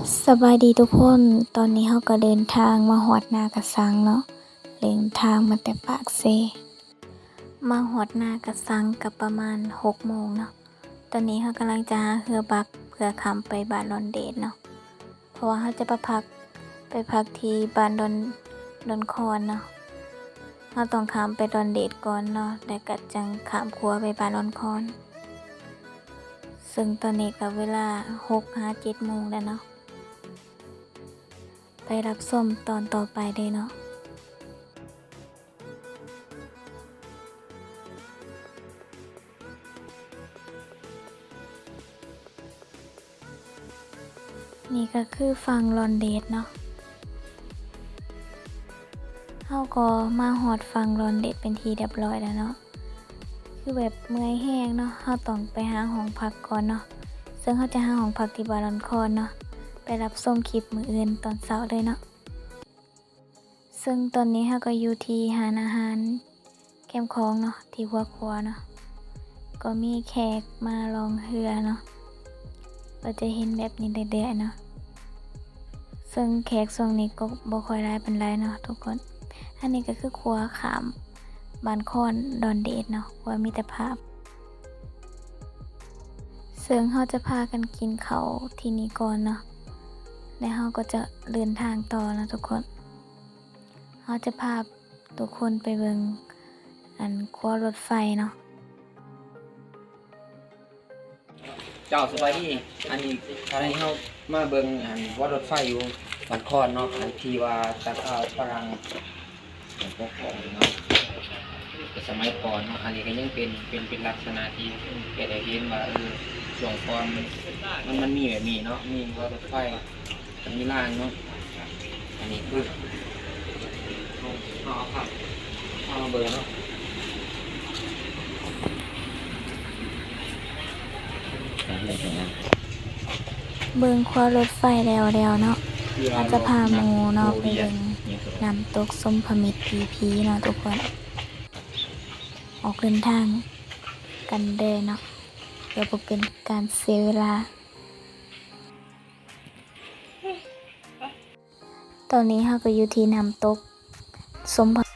สบายดีทุกคน ตอนนี้เราก็เดินทางมาฮอดนากระสังเนาะเดินทางมาแต่ปากเซมาฮอดนากระสังกับประมาณ6 โมงเนาะตอนนี้เรากำลังจะหาเรือบักเพื่อข้ามไปบ้านดอนเดชเนาะเพราะว่าเราจะไปพักที่บ้านดอนคอนเนาะเราต้องข้ามไปดอนเดชก่อนเนาะแล้วก็จังข้ามขัวไปบ้านดอนคอน ซึ่งตอนนี้ก็เวลา6-7 โมงแล้วเนาะไปรับส้มตอนต่อไปเลยเนาะนี่ก็คือฟังลอนเดดเนาะเฮาก็มาฮอดฟังลอนเดดเป็นทีเรียบร้อยแล้วเนาะคือแบบเมื่อยแห้งเนาะเฮาต้องไปหาห้องพักก่อนเนาะซึ่งเฮาจะหาห้องพักที่บารอนคอนเนาะไปรับส้มคลิปมื้ออื่นตอนเช้าเลยเนาะซึ่งตอนนี้เฮาก็อยู่ที่ร้านอาหารแคมป์ของเนาะที่หัวครัวเนาะก็มีแขกมาลองเรือเนาะก็จะเห็นแบบนี้เรื่อยๆเนาะซึ่งแขกช่วงนี้ก็บ่ค่อยหลายปานใดเนาะทุกคนอันนี้ก็คือครัวขามบ้านคอนดอนเดชเนาะครัวมิตรภาพซึ่งเฮาจะพากันกินข้าวที่นี่ก่อนเนาะแล้วเฮาก็จะเดินทางต่อนะทุกคนเฮาจะพาทุกคนไปเบิ่งอันครัวรถไฟเนาะเจ้าสบายดีอันนี้เฮามาเบิ่งว่ารถไฟอยู่บันคอนเนาะอันที่ว่าตะข้าวฝรั่งปกครองเนาะแต่สมัยก่อนเนาะอันนี้ก็ยังเป็นลักษณะที่แกได้เห็นว่าช่วงก่อนมันมีแบบนี้เนาะมีว่ารถไฟมีรางเนาะอันนี้คือเอาครับเอามาเบิ่งเนาะเบิ่งครัวรถไฟแล้วเนาะอาจจะพาหมู่เนาะไปเบิ่งน้ำตกส้มผมิตรพีเนาะทุกคนออกเดินทางกันเด้อเนาะเพื่อบ่เป็นการเสียเวลาตอนนี้เราก็อยู่ที่น้ำตกส้มผมิตร